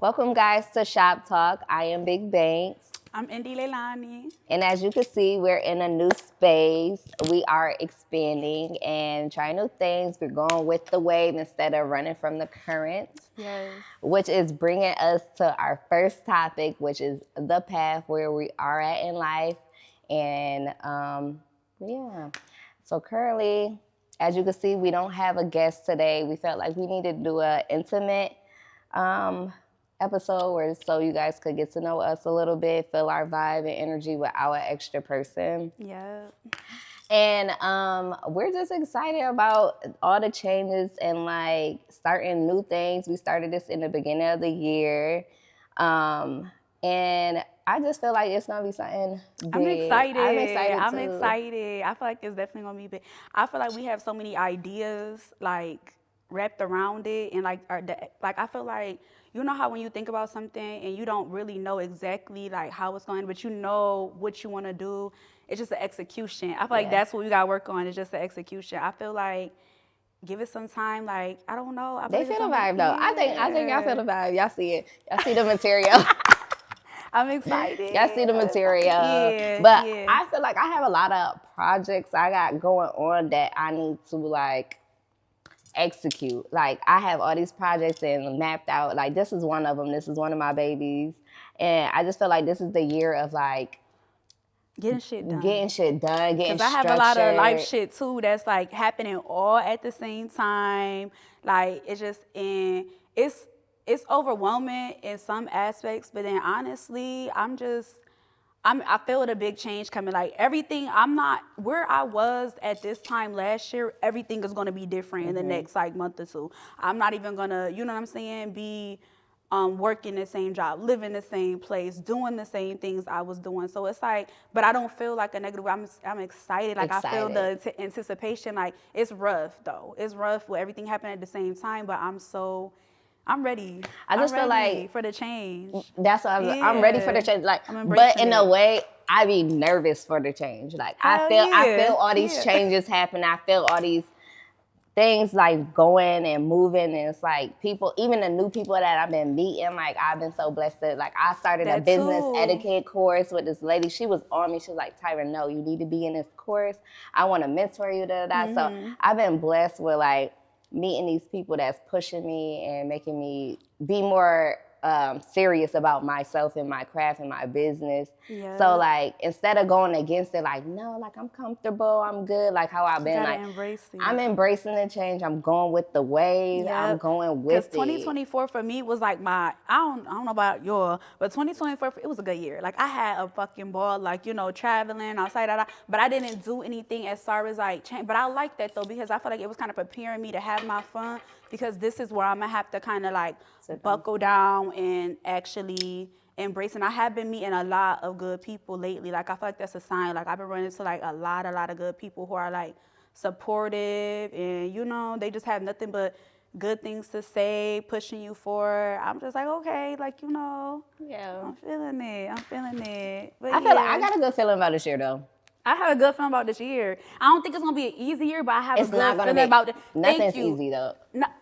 Welcome, guys, to Shop Talk. I am Big Banks. I'm Indy Leilani. And as you can see, we're in a new space. We are expanding and trying new things. We're going with the wave instead of running from the current. Yes. Which is bringing us to our first topic, which is the path where we are at in life. And yeah, so currently, as you can see, we don't have a guest today. We felt like we needed to do an intimate episode where so you guys could get to know us a little bit, feel our vibe and energy with our extra person. Yeah. And we're just excited about all the changes and like starting new things. We started this in the beginning of the year. And I just feel like it's gonna be something big. I'm excited. I'm I'm too. excited. I feel like it's definitely gonna be big. I feel like we have so many ideas like wrapped around it, and like I feel like you know how when you think about something and you don't really know exactly like how it's going, but you know what you want to do. It's just the execution. I feel like that's what we gotta work on. It's just the execution. I feel like give it some time. Like I don't know. They feel the vibe though. I think y'all feel the vibe. Y'all see it. Y'all see the material. I'm excited. Y'all see the material. But I feel like I have a lot of projects I got going on that I need to like execute. Like I have all these projects and mapped out. Like this is one of them. This is one of my babies. And I just feel like this is the year of like getting shit done. Getting structured. Because I have a lot of life shit too that's like happening all at the same time. Like it's just it's overwhelming in some aspects, but then honestly, I feel a big change coming. Like everything, I'm not where I was at this time last year. Everything is gonna be different in the next like month or two. I'm not even gonna, you know what I'm saying, be working the same job, living the same place, doing the same things I was doing. So it's like, but I don't feel like a negative. I'm excited. Like I feel the anticipation. Like it's rough though. It's rough with everything happening at the same time. But I'm ready. I just feel like for the change. That's what I'm ready for the change. Like, but in a way, I be nervous for the change. Like I feel all these changes happen. I feel all these things like going and moving, and it's like people, even the new people that I've been meeting, like I've been so blessed that like I started a business etiquette course with this lady. She was on me. She was like, Tyra, no, you need to be in this course. I want to mentor you. So I've been blessed with like meeting these people that's pushing me and making me be more serious about myself and my craft and my business. Yeah. So like instead of going against it, like no, like I'm comfortable, I'm good, like how I've been. Like I'm embracing the change. I'm going with the wave. Yep. I'm going with it. 2024 for me was like I don't know about your, but 2024 it was a good year. Like I had a fucking ball, like you know, traveling outside, but I didn't do anything as far as like change. But I like that though because I feel like it was kind of preparing me to have my fun. Because this is where I'm gonna have to kind of like buckle down and actually embrace. And I have been meeting a lot of good people lately. Like I feel like that's a sign. Like I've been running into like a lot of good people who are like supportive and you know they just have nothing but good things to say, pushing you forward. I'm just like okay, like you know, I'm feeling it. But I feel like I got a good feeling about this year though. I have a good feeling about this year. I don't think it's gonna be an easy year, but I have a good feeling about it. Nothing's easy though.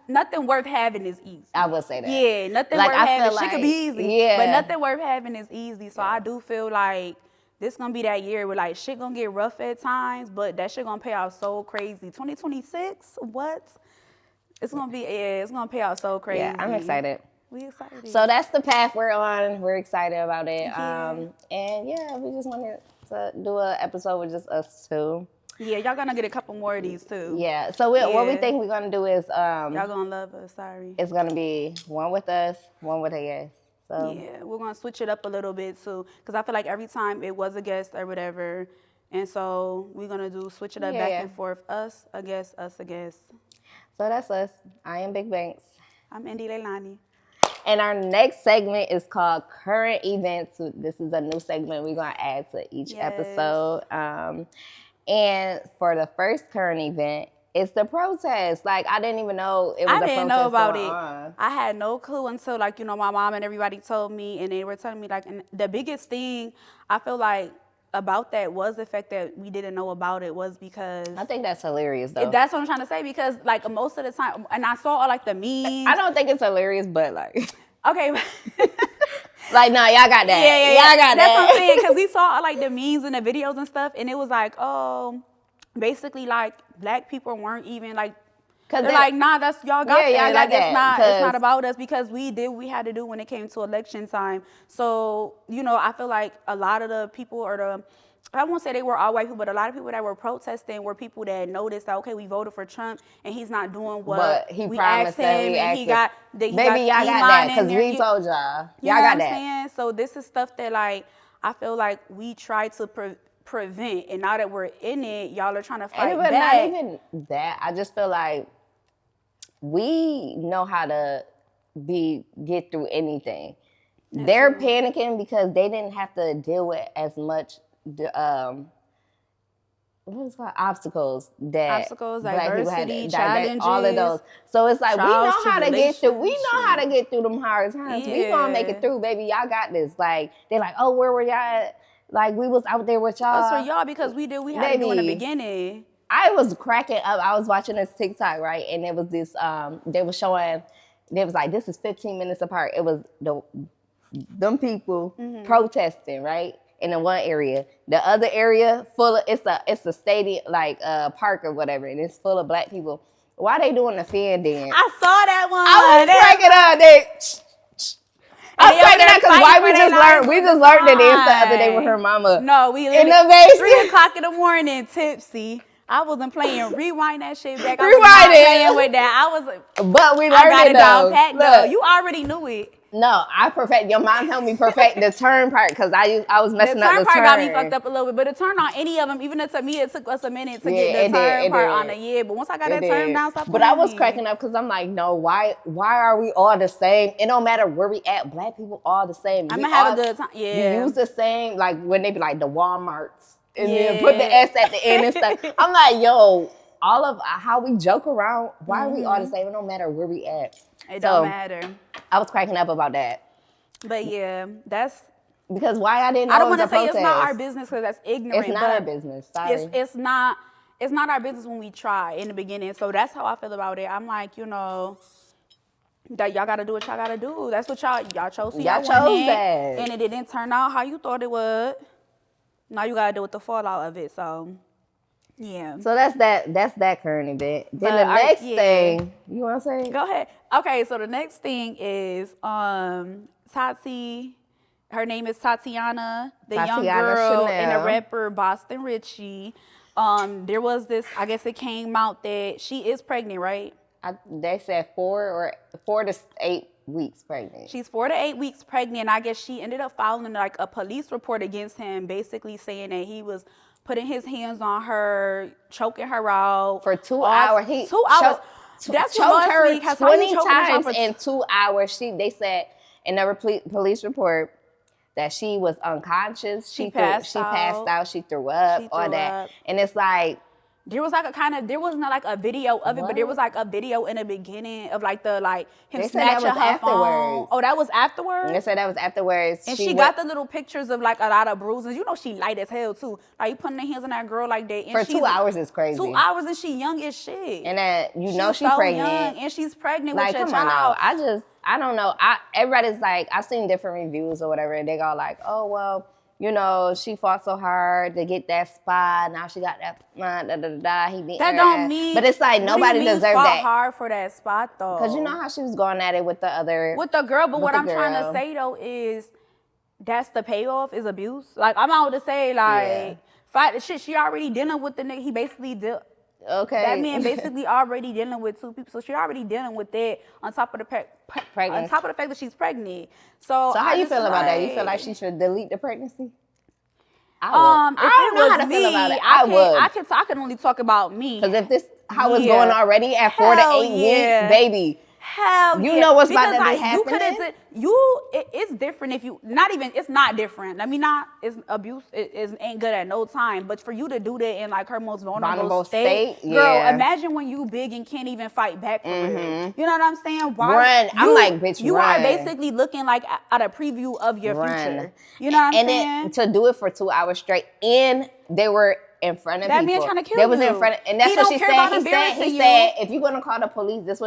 Nothing worth having is easy. I will say that. Yeah, nothing worth having. Shit could be easy, but nothing worth having is easy. So I do feel like this gonna be that year where like shit gonna get rough at times, but that shit gonna pay out so crazy. 2026, what? It's gonna be it's gonna pay out so crazy. Yeah, I'm excited. We excited. So that's the path we're on. We're excited about it. And yeah, we just wanted to do an episode with just us two. Yeah, y'all gonna get a couple more of these too. Yeah. So what we think we're gonna do is y'all gonna love us. Sorry. It's gonna be one with us, one with a guest. So yeah, we're gonna switch it up a little bit too, because I feel like every time it was a guest or whatever, and so we're gonna switch it up back and forth. Us a guest, us a guest. So that's us. I am Big Banks. I'm Indy Leilani. And our next segment is called Current Events. This is a new segment we're going to add to each episode. And for the first current event, it's the protest. Like, I didn't even know it was a protest. I didn't know about it. I had no clue until, like, you know, my mom and everybody told me, and they were telling me, like, and the biggest thing I feel like about that was the fact that we didn't know about it was because... I think that's hilarious, though. That's what I'm trying to say, because, like, most of the time, and I saw all, like, the memes. I don't think it's hilarious, but, like... Okay. Like, nah, y'all got that. Yeah. Y'all got that. That's what I'm saying. Because we saw like the memes and the videos and stuff, and it was like, oh, basically like black people weren't even like. They're like, nah, that's y'all got that. Y'all got that. It's not about us because we did what we had to do when it came to election time. So, you know, I feel like a lot of the people I won't say they were all white people, but a lot of people that were protesting were people that noticed that, okay, we voted for Trump and he's not doing what he we promised asked him. And he got baby, y'all got that because we told y'all. Y'all got that. Saying? So this is stuff that like, I feel like we try to prevent. And now that we're in it, y'all are trying to fight back. Not even that. I just feel like we know how to get through anything. They're panicking because they didn't have to deal with as much obstacles that black people had, challenges, all of those. So it's like we know how to get through. We know how to get through them hard times. Yeah. We gonna make it through, baby. Y'all got this. Like they're like, oh, where were y'all at? Like we was out there with y'all. That's for y'all because we had to do in the beginning. I was cracking up. I was watching this TikTok, right? And it was this, they was like, this is 15 minutes apart. It was them people protesting, right? In the one area. The other area it's a stadium, like park or whatever, and it's full of black people. Why they doing the fan dance? I saw that one. I was cracking up. I was cracking up because why we just learned the dance the other day with her mama. No, we in the basement. 3 o'clock in the morning, tipsy. I wasn't playing. Rewind that shit back. I was not playing with that. But we learned it down pat though. You already knew it. No, your mom helped me perfect the turn part because I was messing up the turn. The turn part got me fucked up a little bit, but the turn on any of them, even to me, it took us a minute to get the turn part on the but once I got that turn down, but I was cracking up because I'm like, no, why are we all the same? It don't matter where we at. Black people all the same. I'm gonna have a good time. Yeah, we use the same, like when they be like the Walmarts and then put the S at the end and stuff. I'm like, yo, all of how we joke around, why are we all the same? It don't matter where we at. It don't matter. I was cracking up about that. But yeah, that's because why I didn't know. I don't want to say it's not our business because that's ignorant. It's not our business. Sorry. It's not our business when we try in the beginning. So that's how I feel about it. I'm like, you know, that y'all gotta do what y'all gotta do. That's what y'all chose. Y'all chose that, and it didn't turn out how you thought it would. Now you gotta deal with the fallout of it. So. Yeah. So that's that current event. Then the next thing, you want to say? Go ahead. Okay, so the next thing is Tati. Her name is Tatiana, young girl, Chanel. And the rapper Boston Richie. There was this. I guess it came out that she is pregnant, right? They said 4 to 8 weeks pregnant. She's 4 to 8 weeks pregnant. I guess she ended up filing like a police report against him, basically saying that he was putting his hands on her, choking her out for 2 hours. 2 hours. That's choked her 20 times in 2 hours. They said in the police report that she was unconscious. She passed out. She threw up. All that, and it's like. There was like there wasn't like a video of it, but there was like a video in the beginning of like him snatching her phone. Oh, that was afterwards? They said that was afterwards. And she got the little pictures of like a lot of bruises. You know she light as hell too. Like you putting their hands on that girl like that. And for 2 hours is crazy. 2 hours and she young as shit. And then she's so pregnant. Young, and she's pregnant like, with your child. On I don't know. Everybody's like, I've seen different reviews or whatever, and they go like, oh well, you know, she fought so hard to get that spot. Now she got that He beat that her don't ass. mean. But it's like nobody deserved that. Fought hard for that spot though. Because you know how she was going at it with the girl. But what I'm trying to say though is that's the payoff is abuse. Like I'm out to say fight the shit. She already dealing with the nigga. He basically did. Okay. That man basically already dealing with 2 people, so she already dealing with that on top of the on top of the fact that she's pregnant. So how you feel about that? You feel like she should delete the pregnancy? I don't know how to feel about it. I would. I can only talk about me. Because if this how it's going already at 4 to 8 weeks, baby. Hell you know what's about to be happening. It's different if you it's not different. I mean, it's abuse. It ain't good at no time. But for you to do that in like her most vulnerable state, girl, imagine when you big and can't even fight back for real. You know what I'm saying? I'm like, bitch, you are basically looking like at a preview of your future. You know what I'm saying? And then to do it for 2 hours straight, and they were in front of that people. Man trying to kill they was in front of, and that's what she said. He said, if you're gonna call the police, if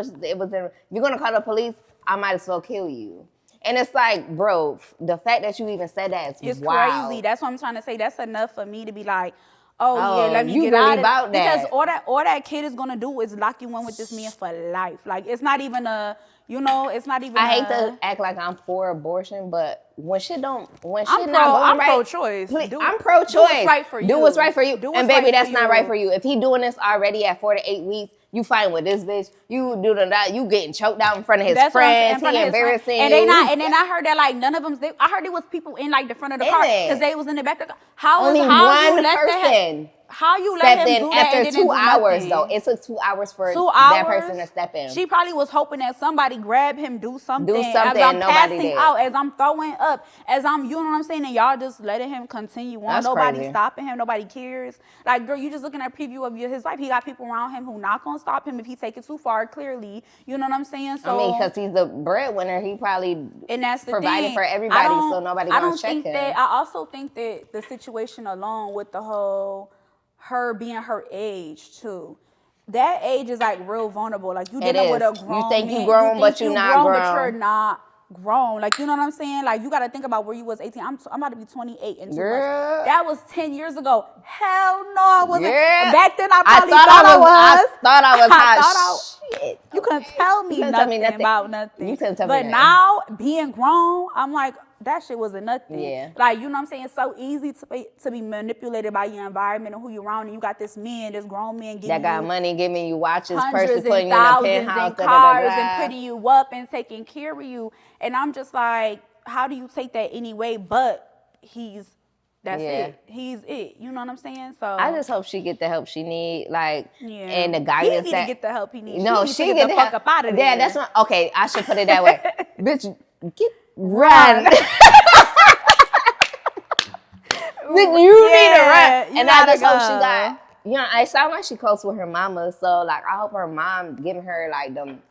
you're gonna call the police, I might as well kill you. And it's like, bro, the fact that you even said that is wild. Crazy. That's what I'm trying to say. That's enough for me to be like, oh yeah, let me you get really out of about it. that. Because all that kid is gonna do is lock you in with this man for life. Like it's not even a, it's not even. I hate to act like I'm for abortion, but when shit not going I'm right, pro-choice. I'm pro-choice. Do what's right for you. Do what's right for you. And baby, right that's not right for you. If he doing this already at 4 to 8 weeks, you fighting with this bitch. You do that. You getting choked out in front of his friends. He embarrassing you. And then I heard that like none of them. I heard there was people in like the front of the car because they was in the back of the car. Only one person. How you let him do that after 2 hours though? It took 2 hours for that person to step in. She probably was hoping that somebody grab him, do something. As I'm passing did. out, as I'm throwing up, as I'm, you know what I'm saying, and y'all just letting him continue on. That's nobody crazy. Stopping him. Nobody cares. Like, girl, you just looking at a preview of his life. He got people around him who not gonna stop him if he take it too far. Clearly, you know what I'm saying. So I mean, because he's the breadwinner, he probably and that's the providing thing. for everybody, so nobody gonna check him. I also think that the situation alone with the whole her being her age too. That age is like real vulnerable. Like you dealing with a grown man. You think you grown, but you're not grown. But you're not grown. Like you know what I'm saying? Like you got to think about where you was 18. I'm about to be 28 in 2 months. That was 10 years ago. Hell no, I wasn't. Back then I probably thought I was. I thought I was hot. Shit. You couldn't tell me nothing about nothing. You couldn't tell me nothing. But now being grown, I'm like, that shit wasn't nothing. Yeah. Like, you know what I'm saying? It's so easy to be manipulated by your environment and who you're around. And you got this grown man giving that got money, giving you watches, purses, putting you in a penthouse, and cars, and putting you up and taking care of you. And I'm just like, how do you take that anyway? But that's it. He's it. You know what I'm saying? So I just hope she get the help she need, and the guidance. He need to get the help he needs. No, she get the fuck up out of there. Yeah, that's what. Okay, I should put it that way. Bitch, run. You need to run. And I just hope she got. It sounds like she close with her mama, so like I hope her mom giving her like them.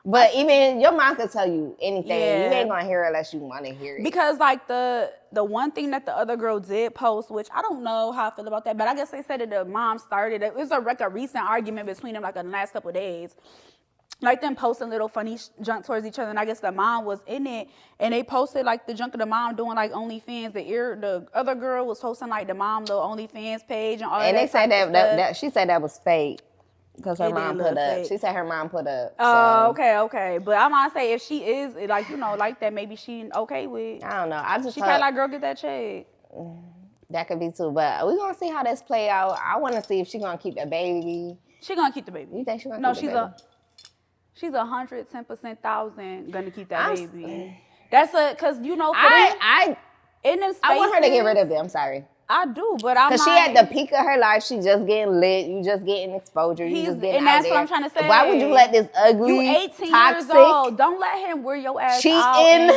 But even your mom can tell you anything. You ain't gonna hear it unless you want to hear it. Because like the one thing that the other girl did post, which I don't know how I feel about that, but I guess they said that the mom started it. It was a recent argument between them like in the last couple of days. Like them posting little funny junk towards each other, and I guess the mom was in it, and they posted like the junk of the mom doing like OnlyFans. The other girl was posting like the mom little OnlyFans page and all that. And they said that she said that was fake because her mom put up. Fake. She said her mom put up. Oh, okay. But I'm gonna say if she is like like that, maybe she okay with. I don't know. She probably like, girl, get that check. That could be too, but we're gonna see how this play out. I want to see if she's gonna keep the baby. She gonna keep the baby. You think she's gonna keep the baby? She's 110,000% gonna keep that baby. That's cause in them spaces, I want her to get rid of it. I'm sorry. I do, but I'm because she at the peak of her life. She just getting lit. You just getting exposure. You just getting and out that's what I'm trying to say. Why would you let this ugly, you 18 toxic, years old? Don't let him wear your ass cheating,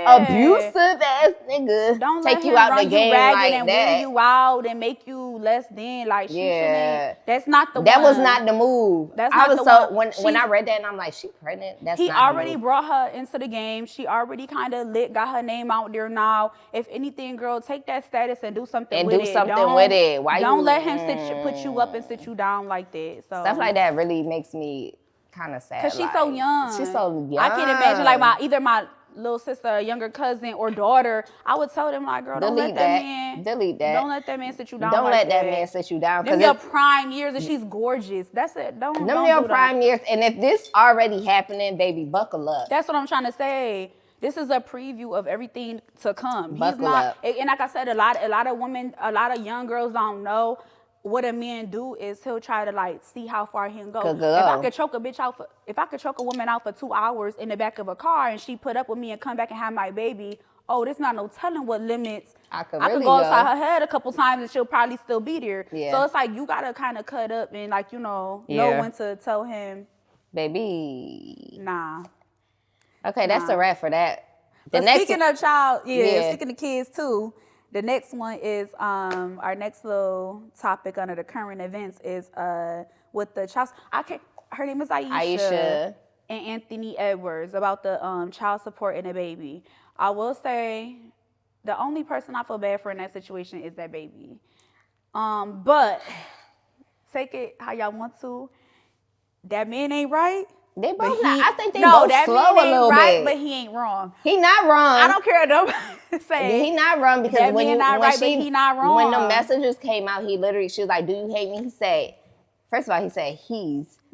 abusive ass nigga don't take you out the game like and that. Wear you out and make you less than like she shouldn't. That's not the that one. was not the move. That's not the one. When I read that and I'm like, she pregnant. He already brought her into the game. She already kind of got her name out there now. If anything, girl, take that status and do something with it. With it. Why don't let him put you up and sit you down like that. So stuff like that really makes me kind of sad. Cause she's so young. She's so young. I can't imagine like either my little sister, younger cousin, or daughter. I would tell them like, girl, don't let that man. Delete that. Don't let that man sit you down. Don't let that man sit you down. Them your prime years and she's gorgeous. That's it. Don't your prime years. And if this already happening, baby, buckle up. That's what I'm trying to say. This is a preview of everything to come. Buckle up. And like I said, a lot of women, a lot of young girls don't know what a man do is he'll try to like see how far he can go. If I could choke a woman out for 2 hours in the back of a car and she put up with me and come back and have my baby, there's not no telling what limits. I could go inside her head a couple times and she'll probably still be there. Yeah. So it's like you gotta kind of cut up and like know when to tell him, baby, nah. Okay, that's a wrap for that. Speaking of speaking of kids too, the next one is our next little topic under the current events is with the child. Her name is Aisha and Anthony Edwards about the child support and the baby. I will say the only person I feel bad for in that situation is that baby. But take it how y'all want to. That man ain't right. They both I think they both slow a little right, bit. But he ain't wrong. He not wrong. I don't care what nobody say. He not wrong because that when man you not when right, she but he not wrong. when the messages came out, she was like, "Do you hate me?" He said, first of all, he said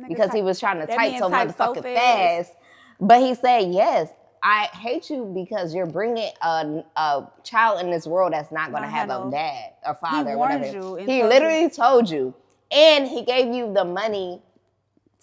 because he was trying to type so motherfucking fast. But he said, "Yes, I hate you because you're bringing a child in this world that's not going to have a dad or father or whatever." He literally told you, and he gave you the money.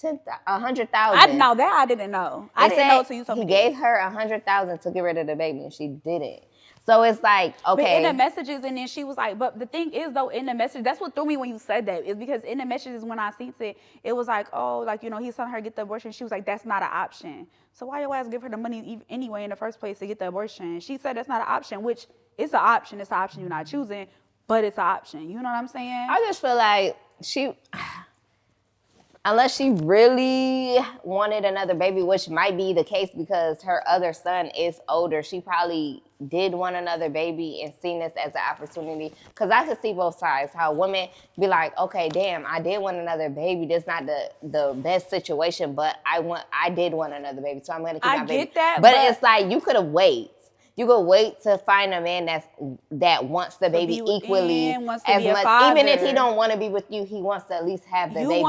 100,000. Now that I didn't know. I didn't know until you told me. He gave her 100,000 to get rid of the baby, and she didn't. So it's like, okay. But in the messages, and then she was like, but the thing is, though, in the message, that's what threw me when you said that, is because in the messages when I seen it was like, oh, like, you know, he's telling her to get the abortion. She was like, that's not an option. So why your ass give her the money anyway in the first place to get the abortion? She said that's not an option, which it's an option. It's an option you're not choosing, but it's an option. You know what I'm saying? I just feel like unless she really wanted another baby, which might be the case because her other son is older, she probably did want another baby and seen this as an opportunity. Because I could see both sides, how women be like, okay, damn, I did want another baby. This not the best situation, but I did want another baby, so I'm going to keep my baby. I get that. But it's like, you could have waited. You could wait to find a man that wants the baby equally as much. Even if he don't want to be with you, he wants to at least have the baby. You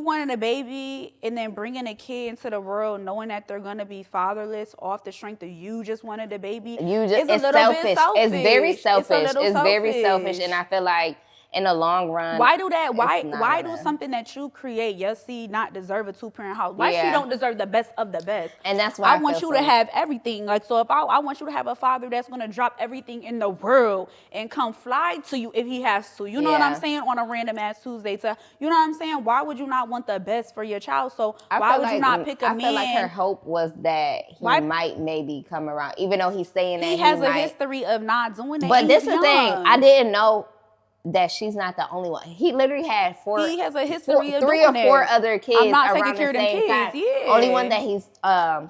wanted a baby, and then bringing a kid into the world, knowing that they're gonna be fatherless off the strength of you just wanted a baby. It's selfish. It's very selfish. It's very selfish, and I feel like in the long run, why do that? Why do something that you create, your seed, not deserve a 2-parent house? Why she don't deserve the best of the best? And that's why I want you to have everything. Like, so if I want you to have a father that's gonna drop everything in the world and come fly to you if he has to. You know what I'm saying? On a random ass Tuesday, you know what I'm saying? Why would you not want the best for your child? So why would you not pick a man? I feel like her hope was that he might maybe come around, even though he's saying that he has a history of not doing it. But this is the thing, I didn't know that she's not the only one. He literally had He has a history of 3 or 4 other kids. I'm not around taking care the of same kids. time. Yeah. Only one that he's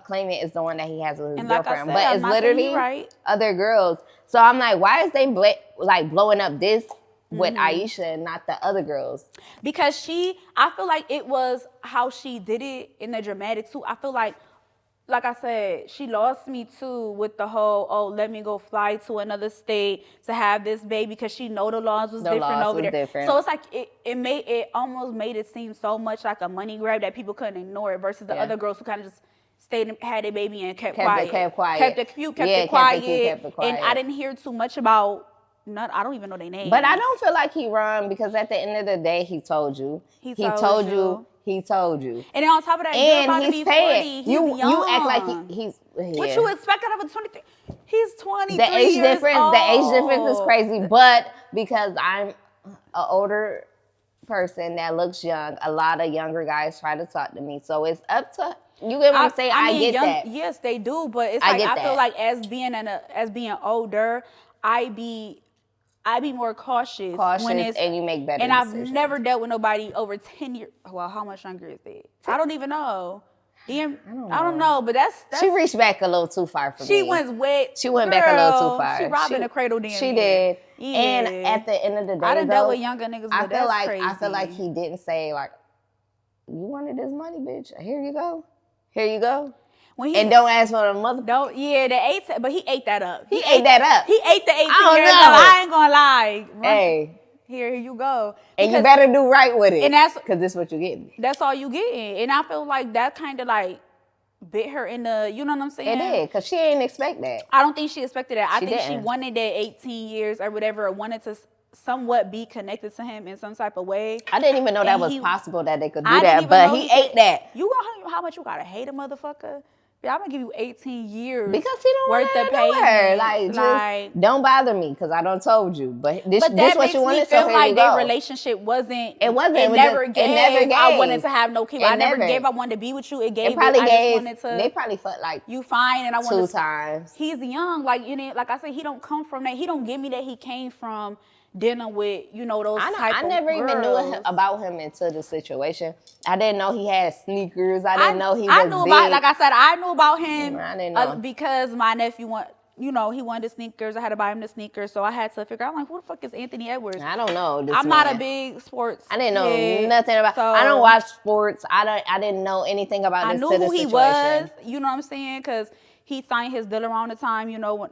claiming is the one that he has with his and girlfriend. Like I said, but it's literally other girls. So I'm like, why is they blowing up this with Aisha and not the other girls? Because I feel like it was how she did it in the dramatic too. I feel like I said, she lost me too with the whole, let me go fly to another state to have this baby because she know the laws was different over there. So it's like it almost made it seem so much like a money grab that people couldn't ignore it versus the other girls who kind of just stayed and had a baby and kept quiet. Kept it quiet. And I didn't hear too much about I don't even know their names. But I don't feel like he wrong because at the end of the day, he told you. He told you. He told you. And then on top of that, you're about to be 40. He's young. You act like he's... Yeah. What you expect out of a 23? He's 23 The age years difference, old. The age difference is crazy. But because I'm an older person that looks young, a lot of younger guys try to talk to me. So it's up to... You get what I'm saying? I get that. Yes, they do. But it's like I feel like as being older, I be more cautious when it's, and you make better and decisions. I've never dealt with nobody over 10 years. Well, how much younger is that? I don't even know. I don't know, but that's she reached back a little too far for me. She went back a little too far. She robbing the cradle damn She near. did. Yeah. And at the end of the day, I done dealt with younger niggas, but that's crazy. I feel like he didn't say like, you wanted this money, bitch. Here you go. Here you go. And don't ask for the mother. But he ate that up. He ate that up. He ate the 18 years old. I ain't gonna lie. Hey. Here you go. And you better do right with it. And that's because this is what you getting. That's all you getting. And I feel like that kind of like bit her in the, you know what I'm saying? It did, because she didn't expect that. I don't think she expected that. I think she wanted that 18 years or whatever, or wanted to somewhat be connected to him in some type of way. I didn't even know that was possible that they could do that, but he ate that. How much you gotta hate a motherfucker? I'm gonna give you 18 years because he don't worth of payment. Like, don't bother me because I done told you. But this what you wanted. So here you go. Their relationship wasn't. It wasn't. It never gave. I wanted to have no kids. I never gave. I wanted to be with you. It gave. It probably gave. They probably felt like you fine, and I wanted 2 times. He's young, like like I said, he don't come from that. He don't give me that. He came from dealing with, those type of I never even knew about him until the situation. I didn't know he had sneakers. I didn't know he was big. Like I said, I knew about him. I didn't know. Because my nephew you know, he wanted the sneakers. I had to buy him the sneakers. So I had to figure out, like, who the fuck is Anthony Edwards? I don't know. I'm not a big sports. I didn't know nothing about. So, I don't watch sports. I didn't know anything about this. I knew who he was. You know what I'm saying? Because he signed his deal around the time. You know,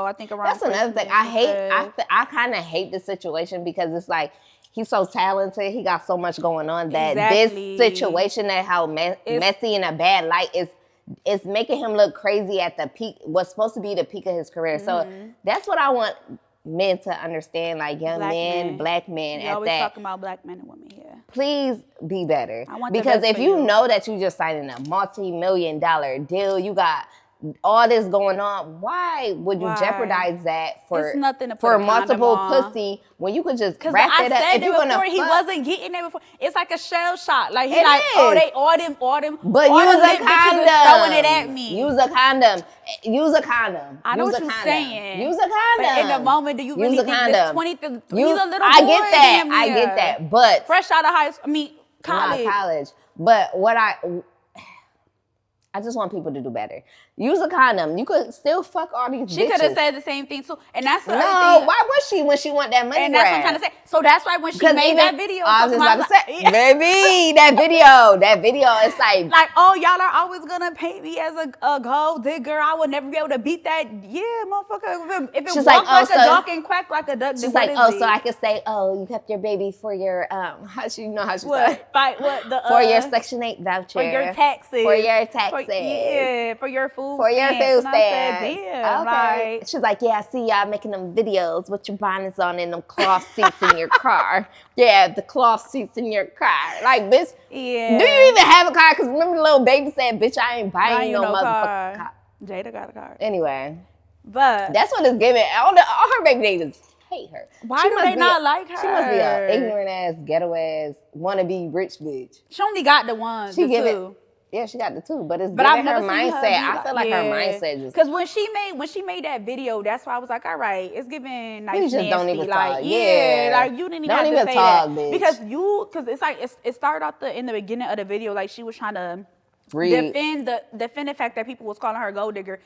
I think around. That's another thing. I kind of hate the situation because it's like he's so talented. He got so much going on that this situation and how messy and a bad light is. It's making him look crazy at the peak, what's supposed to be the peak of his career. So that's what I want men to understand, like young men, black men. You always talking about black men and women here. Please be better. Because if you know that you just signed a multi-million-dollar deal, you got all this going on, why would you jeopardize that for multiple pussy when you could just wrap it up? If you're gonna fuck, he wasn't getting there before. It's like a shell shot. Like he like, oh, they all them. But use a condom. Throwing it at me. Use a condom. Use a condom. I know what you're saying. Use a condom. But in the moment, do you really think this 23? He's a little boy. I get that. I get that. But fresh out of high school. I mean, college. Not college. But what I just want people to do better. Use a condom. You could still fuck all these bitches. She could have said the same thing too. And that's the other thing. Why was she when she want that money? And that's what I'm trying to say. So that's why when she made that video. I was just about to say, baby, that video, it's like, oh, y'all are always gonna paint me as a gold digger. I will never be able to beat that. Yeah, motherfucker. If it walk like a duck and quack like a duck, she's like, so I could say, oh, you kept your baby for your how she say? For your Section 8 voucher. For your taxes. For your taxes. For your food. For your food stamps. Damn, okay. She's like, yeah, I see y'all making them videos with your bonnets on and them cloth seats in your car. Yeah, the cloth seats in your car. Like, bitch, do you even have a car? Because remember the little baby said, bitch, I ain't buying you no motherfucking car. Jada got a car. Anyway. But that's what it's giving. All her baby niggas hate her. Why do they not like her? She must be an ignorant ass, ghetto ass, wannabe rich bitch. She only got the one. She give it. Yeah, she got the two, but it's giving her mindset. I feel like her mindset just. Because when she made that video, that's why I was like, all right, it's giving nice. You just nasty. don't even like, talk. Like you didn't even have to say talk, that. Bitch. Because it's like it started out in the beginning of the video, like she was trying to defend the fact that people was calling her a gold digger.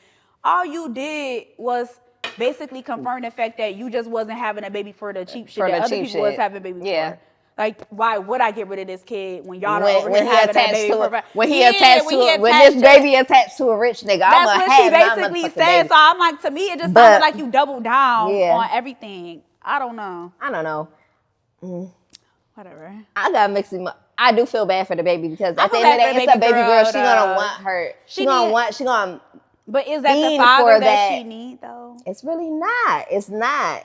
All you did was basically confirm the fact that you just wasn't having a baby for the cheap shit that other people was having babies for. Like, why would I get rid of this kid when y'all are over here having that baby? When this baby attached to a rich nigga, that's what she basically said. So I'm like, to me, it just sounded like you doubled down on everything. I don't know. Whatever. I got mixed emotions. I do feel bad for the baby because at the end of the day, it's a baby girl. She gonna want her. She gonna. But is that the father that she need though? It's really not. It's not.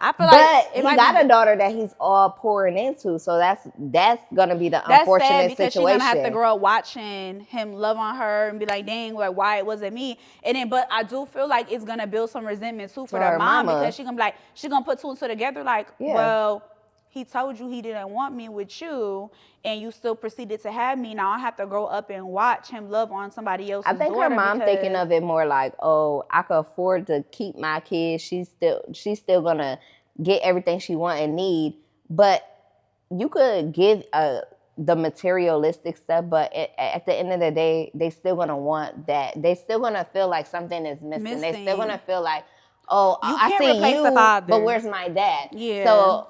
I feel like he got a daughter that he's all pouring into, so that's gonna be the unfortunate situation. She's gonna have to grow up watching him love on her and be like, dang, like why it wasn't me? And then, but I do feel like it's gonna build some resentment too for their mom because she gonna put two and two together. Like, well, he told you he didn't want me with you, and you still proceeded to have me. Now I have to grow up and watch him love on somebody else's daughter. I think her mom thinking of it more like, oh, I could afford to keep my kids. She's still gonna get everything she want and need. But you could give the materialistic stuff, but at the end of the day, they still gonna want that. They still gonna feel like something is missing. They still gonna feel like, oh, I see you, but where's my dad? Yeah. So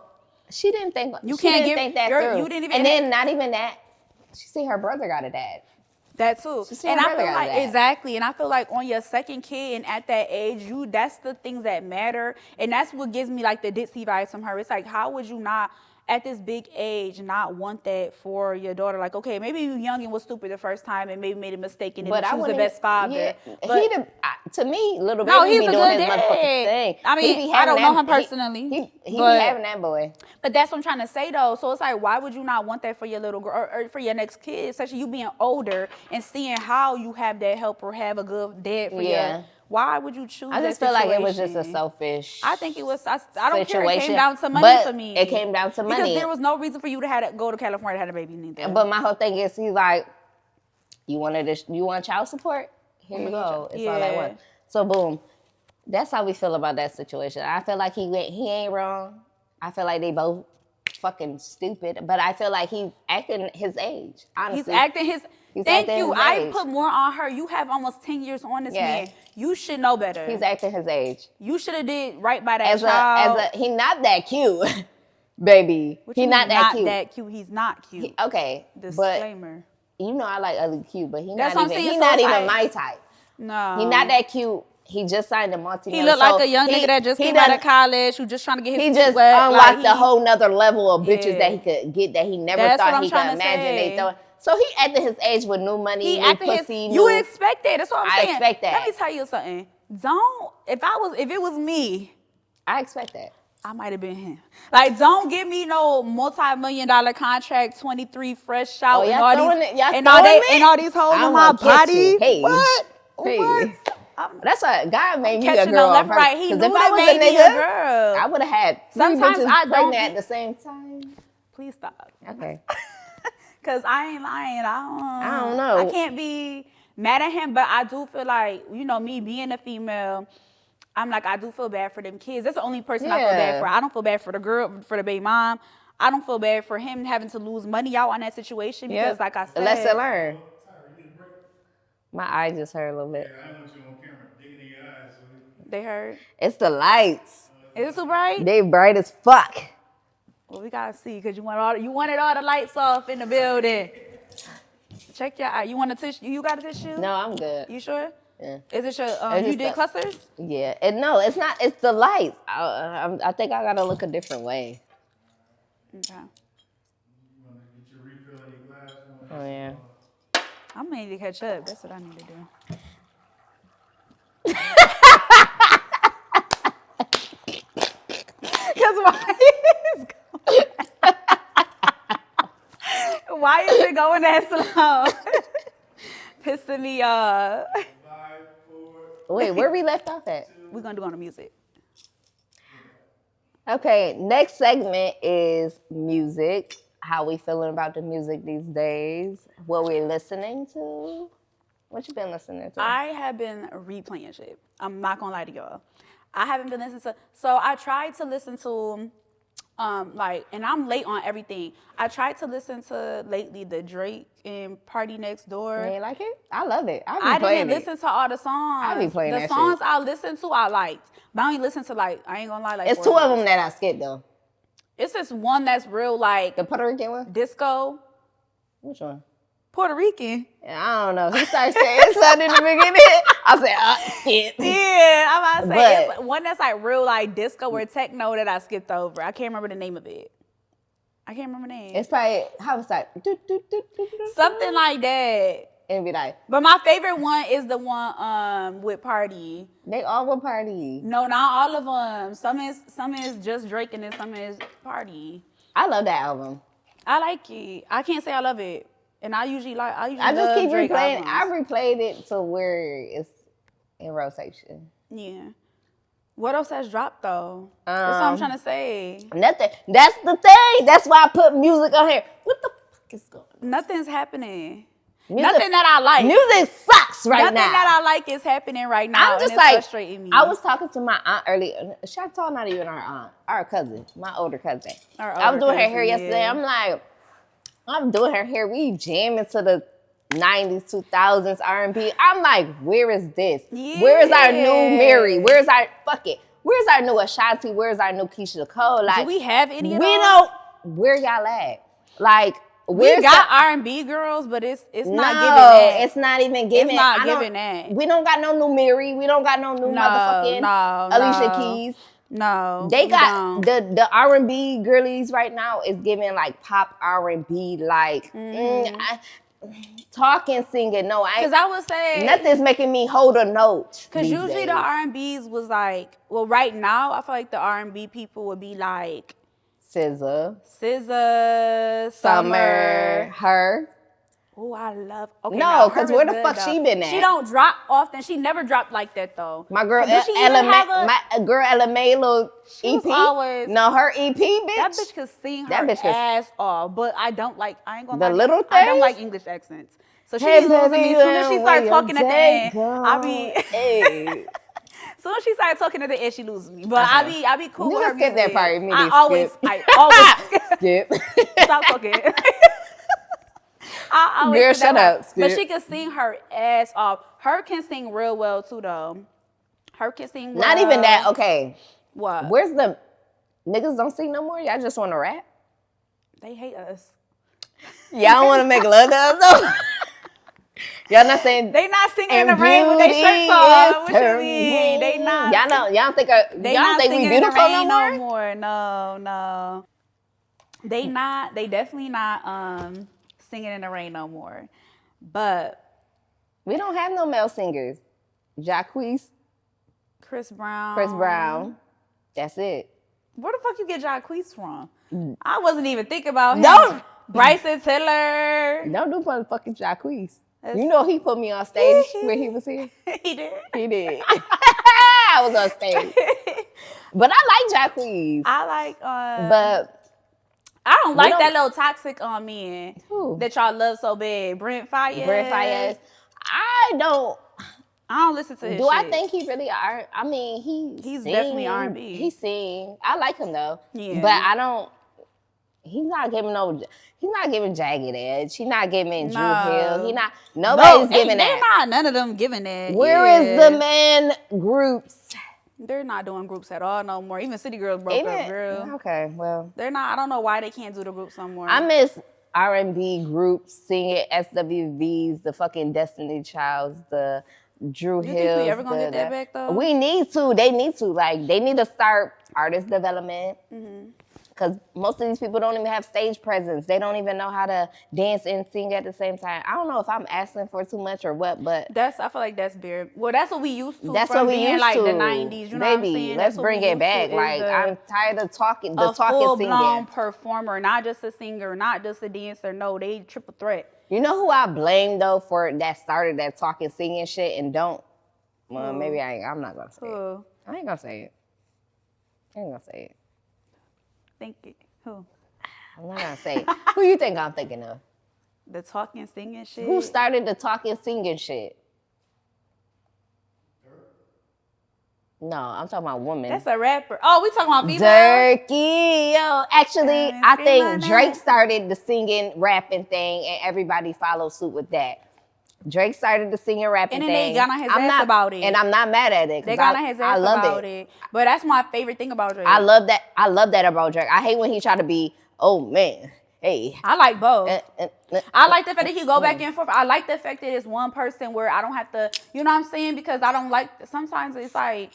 she didn't think think that through. You didn't even, and then not even that. She see her brother got a dad. That too. And I feel like exactly. And I feel like on your second kid and at that age, that's the things that matter. And that's what gives me like the Ditsy vibes from her. It's like, how would you not at this big age not want that for your daughter? Like, okay, maybe you young and was stupid the first time and maybe made a mistake and didn't choose the best father. Yeah, but to me, little baby be doing his motherfucking thing. I mean, I don't know him personally. He be having that boy. But that's what I'm trying to say though. So it's like, why would you not want that for your little girl or for your next kid? Especially you being older and seeing how you have that help or have a good dad for you. Why would you choose? I just feel like it was just a selfish. I think it was. I don't care. It came down to money for me. It came down to money because there was no reason for you to go to California to have a baby. Neither. But my whole thing is, he's like, you want child support? Here you go. It's all I want. So boom, that's how we feel about that situation. I feel like he ain't wrong. I feel like they both fucking stupid. But I feel like he's acting his age. Honestly, he's acting his. Thank you. I put more on her. You have almost 10 years on this man. You should know better. He's acting his age. You should have did right by that child. He not that cute, baby. He not that cute. He's not cute. Okay. Disclaimer. But you know I like ugly cute, but he's not even my type. No. He not that cute. He just signed a multi-million. He looked like a young nigga that just came out of college who just trying to get his He just unlocked a whole nother level of bitches that he could get that he never thought he could imagine. They throw. So he acted his age with new money, new pussy. You expect that. That's what I'm saying. I expect that. Let me tell you something. If it was me, I expect that. I might have been him. Like, don't give me no multi-million-dollar contract, 23 fresh out, and all these holes in my body. Hey. What? Hey. What? That's why God made me a girl. Left, right. He knew that made me a girl. I would have had three bitches pregnant at the same time. Please stop. Okay. Because I ain't lying. I don't know. I can't be mad at him, but I do feel like, me being a female, I'm like, I do feel bad for them kids. That's the only person I feel bad for. I don't feel bad for the girl, for the baby mom. I don't feel bad for him having to lose money out on that situation because, like I said. Lesson learned. My eye just hurt a little bit. Yeah, I want you on camera digging in your eyes. They hurt? It's the lights. Is it too bright? They bright as fuck. Well, we gotta see because you wanted all the lights off in the building. Check your eye. You want a tissue? You got a tissue? No, I'm good. You sure? Yeah. Is it your? You did clusters? Yeah. No, it's not. It's the lights. I think I gotta look a different way. Okay. You want to get your refill in your glass? Oh yeah. I'm gonna need to catch up. That's what I need to do. Because why is it going that slow? Pissing me off. 5, 4. Wait, where we left off at? We're gonna do on the music. Okay, next segment is music. How we feeling about the music these days? What we're listening to? What you been listening to? I have been replaying shit. I'm not gonna lie to y'all. I haven't been listening to. So I tried to listen to, and I'm late on everything. I tried to listen to lately the Drake and Party Next Door. You ain't like it? I love it. I didn't listen to all the songs. I be playing that shit. The songs I listened to, I liked. But I only listen to I ain't gonna lie, it's 2 of them that I skipped though. It's this one that's real the Puerto Rican one? Disco. Which one? Puerto Rican. I don't know. He started saying something in the beginning. I said, skip. Yeah, I'm about to say it's one that's real disco or techno that I skipped over. I can't remember the name of it. I can't remember the name. It's probably how it's like something like that. And be like. But my favorite one is the one with Party. They all with Party. No, not all of them. Some is just Drake and then some is Party. I love that album. I like it. I can't say I love it. And I usually I just keep replaying. I replayed it to where it's in rotation. Yeah. What else has dropped though? That's what I'm trying to say. Nothing. That's the thing. That's why I put music on here. What the fuck is going on? Nothing's happening. Nothing that I like. Music sucks right now. Nothing that I like is happening right now. I'm just frustrating me. I was talking to my aunt earlier. ShopTalkk, not even our aunt, our cousin, my older cousin. I was doing her hair yesterday. I'm like, I'm doing her hair. We jamming to the 90s, 2000s R&B. I'm like, where is this? Yeah. Where is our new Mary? Where's our Where's our new Ashanti? Where's our new Keisha Cole? Do we have any of those? We don't. Where y'all at? We got R&B girls, but it's not giving that. It's not even giving. It's not giving that. We don't got no new Mary. We don't got no new motherfucking Alicia Keys. No, they got the R&B girlies right now is giving pop R&B, talking, singing. No, because I would say nothing's making me hold a note. Because usually the R&Bs was right now I feel like the R&B people would be SZA, Summer, her. Oh, I love. Okay, no, because where the fuck she been at? She don't drop often. She never dropped like that though. My girl, Ella May little EP. No, her EP, bitch. That bitch could sing her ass off, but I ain't gonna lie. The little things? I don't like English accents. So she be losing me. As soon as she started talking at the end, I be. Soon as she started talking at the end, she loses me. But I be cool with her. Skip that part immediately. I always skip. Stop talking. I always Girl, say that shut up, But Spirit. she can sing her ass off. Her can sing real well too, though. Her can sing well. Not even that. Okay. What? Where's the niggas don't sing no more? Y'all just want to rap? They hate us. Y'all want to make love to us though? Y'all not saying They not singing in and the rain with their shirts beauty off. is What you her mean? They name. not. Y'all don't think They y'all not think we singing in the beautiful rain no no more? more. No. They not. They definitely not singing in the rain no more. But We don't have no male singers. Jacquees, Chris Brown. Chris Brown. That's it. Where the fuck you get Jacquees from? I wasn't even thinking about him. Don't Bryson Tiller. don't do motherfucking Jacquees. That's- You know he put me on stage when he was here. He did. He did. I was on stage. But I like Jacquees. I like. But I don't like don't- that little toxic on men Who? that y'all love so bad. Brent Fayez. Brent Fayez. I don't. I don't listen to his Do shit. I think he really are? I mean, He's sing, definitely R&B. He sing. I like him though. Yeah. But I don't. He's not giving no. He's not giving Jagged Edge. He's not giving Drew Hill. He not. Nobody's giving they're that. not. None of them giving that. Where is the man groups? They're not doing groups at all no more. Even City Girls broke up, girl. Okay, well, They're not. I don't know why they can't do the groups no more. I miss R&B groups singing SWVs, the fucking Destiny Childs, the Drew Hills. You think we ever gonna get that back though? We need to. They need to. Like, they need to start artist development. Because most of these people don't even have stage presence. They don't even know how to dance and sing at the same time. I don't know if I'm asking for too much or what, but I feel like that's bare. Well, that's what we used to. that's from what we being used like to. the 90s. You know Baby, what I'm saying? let's bring it back. Like, I'm tired of talking, the talking full-blown singing. performer, not just a singer, not just a dancer. No, they triple threat. You know who I blame though for that started that talking singing shit and don't? Well, maybe I'm not gonna say it. I ain't gonna say it. I ain't gonna say it. Think it. Who? I'm not gonna say it. Who you think I'm thinking of? The talking, singing shit. Who started the talking singing shit? No, I'm talking about women. That's a rapper. Oh, we talking about females? Durky, yo. Actually, I think female Drake name. started the singing, rapping thing, and everybody followed suit with that. Drake started the singing, rapping And thing. then they got on his ass about it. And I'm not mad at it. They got on his I ass love about it. But that's my favorite thing about Drake. I love that. I love that about Drake. I hate when he try to be, oh man, hey. I like both. I like the fact that he go Mm. back and forth. I like the fact that it's one person where I don't have to, you know what I'm saying? Because I don't like, sometimes it's like,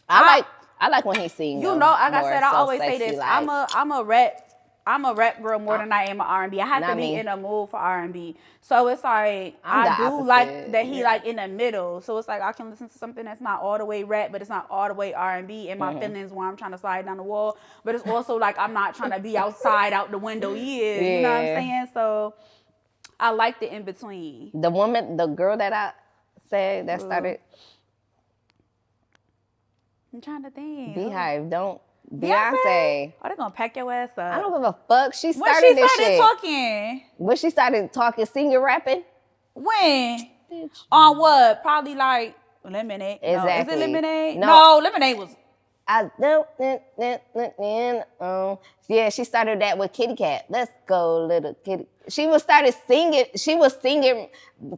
I like when he sings. you know, like I said, I always say this. I'm a rap girl more than I am an R&B. I have to be in a mood for R&B. So it's like I do like that he like in the middle. So it's like I can listen to something that's not all the way rap, but it's not all the way R&B. And my feelings when I'm trying to slide down the wall, but it's also like I'm not trying to be outside out the window. Yeah, you know what I'm saying? So I like the in between. The girl that I said that started. I'm trying to think. Beehive, don't. Beyonce. Oh, they're gonna pack your ass up. I don't give a fuck. She started When she this started shit. talking. When she started talking, singing, rapping. When? Bitch. On what? Probably like Lemonade. Exactly. No, is it Lemonade? No. No, Lemonade was. I don't. Yeah, she started that with Kitty Cat. Let's go, little kitty. She was started singing. She was singing,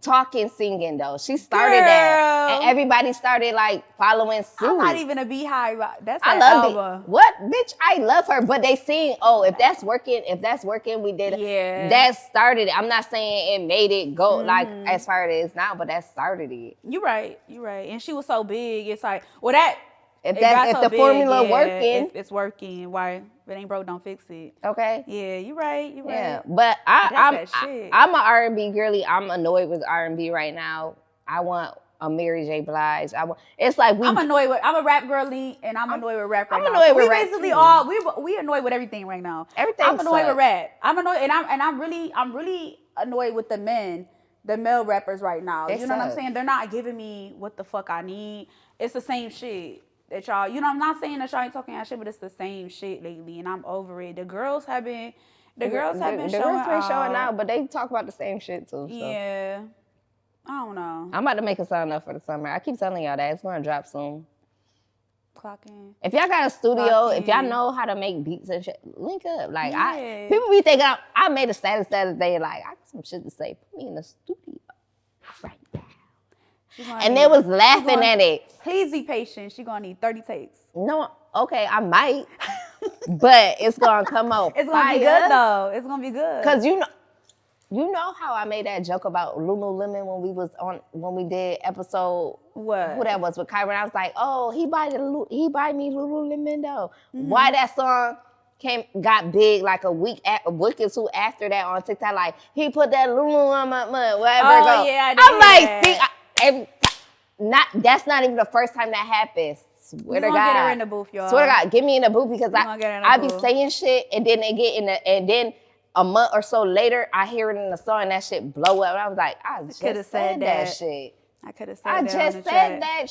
talking, singing though. She started that, and everybody started like following suit. I'm not even a Beehive. That's I an love album. it. What, bitch? I love her, but they sing. Oh, if that's working, we did it. Yeah. That started it. I'm not saying it made it go like as far as it is now, but that started it. You're right. And she was so big. It's like, well, that. If so the big, formula working, if it's working. Why? If it ain't broke, don't fix it. Okay. Yeah, you're right. Yeah, but I'm an R&B girly. I'm annoyed with R&B right now. I want a Mary J. Blige. It's like I'm a rap girly, and I'm annoyed with rap right now. I'm annoyed with we rap basically too. all we annoyed with everything right now. Everything I'm annoyed sucks. with rap. I'm annoyed, and I'm really annoyed with the male rappers right now. They you know what I'm suck. saying? They're not giving me what the fuck I need. It's the same shit that y'all. You know, I'm not saying that y'all ain't talking that shit, but it's the same shit lately, and I'm over it. The girls have been showing out, but they talk about the same shit too. So. Yeah. I don't know. I'm about to make a song up for the summer. I keep telling y'all that it's gonna drop soon. Clocking. If y'all got a studio, if y'all know how to make beats and shit, link up. Like Yeah. people be thinking I made a status the other day, like I got some shit to say. Put me in the studio right now. And they was laughing at it. Please be patient. She gonna need 30 takes. No, okay, I might, but it's gonna come out. It's gonna be good though. It's gonna be good. Cause you know how I made that joke about Lululemon when we did episode what? Who that was with Kyron? I was like, oh, he buy me Lululemon though. Why that song got big like a week or two after that on TikTok? Like he put that Lululemon wherever it go. Yeah, I'm like, see, that's not even the first time that happens. Swear to God, get her in the booth, y'all. Swear to God, get me in the booth because I be saying shit and then they get in and then a month or so later I hear it in the song and that shit blow up. And I was like, I just said that shit. I could have said that.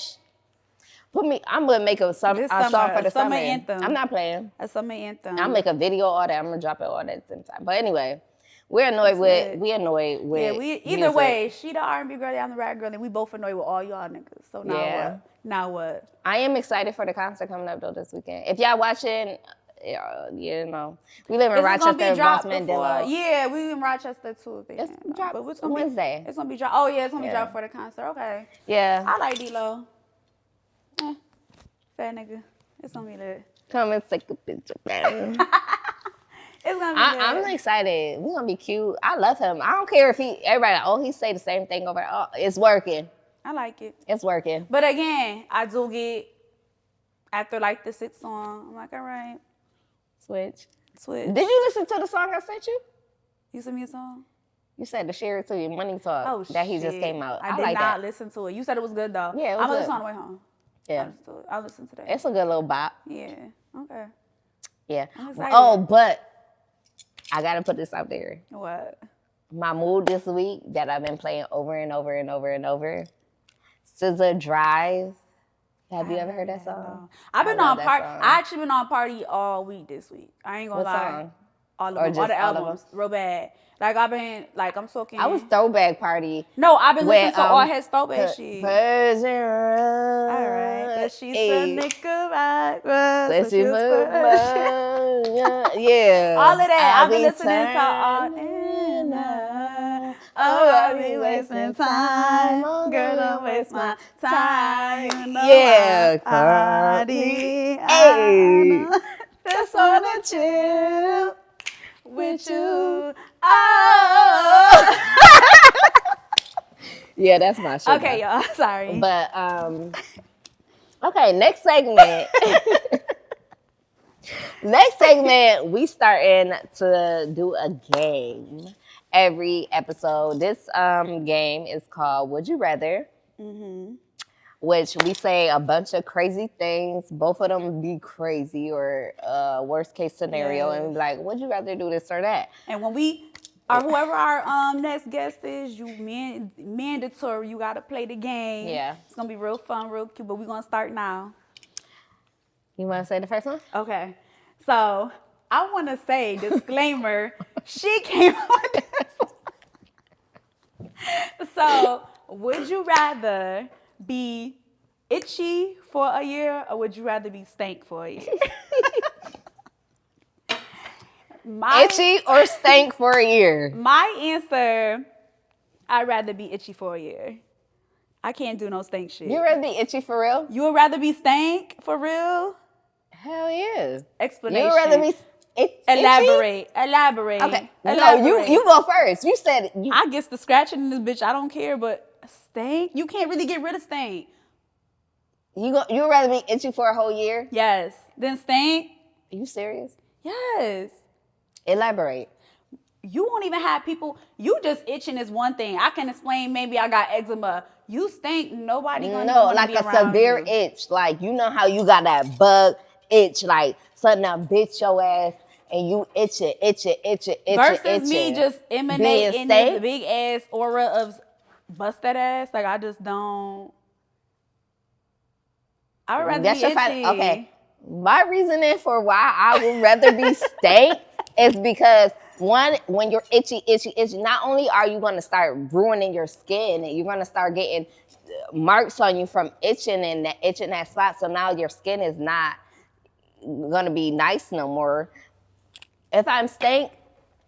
Put me. I'm gonna make a song for the summer anthem. I'm not playing. A summer anthem. I'll make a video all that. I'm gonna drop it all that at the same time. But anyway, we're annoyed with. Either music. Way. She the R&B girl, I'm the rap girl, and we both annoyed with all y'all niggas. So what? Now what? I am excited for the concert coming up though this weekend. If y'all watching. You know, we live in Rochester, Boss Mandela. Yeah, we in Rochester too. It's dropped Wednesday. It's gonna be dropped. Oh yeah, it's gonna be dropped for the concert. Okay. Yeah. I like D-Lo. Fat nigga. It's gonna be lit. Come and take a picture, man. It's gonna be lit. I'm excited. We're gonna be cute. I love him. I don't care if everybody he say the same thing over. Oh, it's working. I like it. It's working. But again, I do get after like the 6th song. I'm like, all right. Switch. Did you listen to the song I sent you? You sent me a song? You said to share it to your money talk that he just came out. I did not listen to it. You said it was good though. Yeah, I'm gonna listen on the way home. Yeah. I'll listen to that. It's a good little bop. Yeah. Okay. Yeah. Oh, but I gotta put this out there. What? My mood this week that I've been playing over and over and over and over. SZA Drive. Have you ever heard that song? I've been on party. I actually been on party all week this week. I ain't gonna lie. Song? All the albums, real bad. Like I've been, like I'm soaking. I was throwback party. No, I've been listening to all his throwback shit. Persian. All right, but she's a Nicaragua. Yeah. All of that. I've been listening to all. Oh, I be wasting time. Girl, don't waste my time. You know yeah, Cardi. Hey. Just wanna chill with you. Oh. Yeah, that's my shit. Okay, y'all. Sorry. But okay, next segment. Next segment, we starting to do a game every episode. This game is called Would You Rather, which we say a bunch of crazy things. Both of them be crazy or worst case scenario, and we be like, would you rather do this or that? And when we, or whoever our next guest is, you mandatory. You gotta play the game. Yeah, it's gonna be real fun, real cute. But we're gonna start now. You want to say the first one? Okay. So I want to say disclaimer. She came on this. So would you rather be itchy for a year or would you rather be stank for a year? Itchy or stank for a year? My answer, I'd rather be itchy for a year. I can't do no stank shit. You'd rather be itchy for real? You would rather be stank for real? Hell yeah. Explanation. You'd rather be Elaborate. Okay. Elaborate. No, you go first. You said it. I guess the scratching in this bitch, I don't care, but stank? You can't really get rid of stank. You'd rather be itchy for a whole year? Yes. Then stank? Are you serious? Yes. Elaborate. You won't even have people, you just itching is one thing. I can explain maybe I got eczema. You stink, nobody gonna know. No, like a severe itch. Like, you know how you got that bug itch, like something that bit your ass and you itch it. Versus me just emanating this big ass aura of bust that ass. Like, I just don't. I would rather be itchy. Okay. My reasoning for why I would rather be stank is because one, when you're itchy, not only are you going to start ruining your skin, and you're going to start getting marks on you from itching that spot. So now your skin is not going to be nice no more. If I'm stank,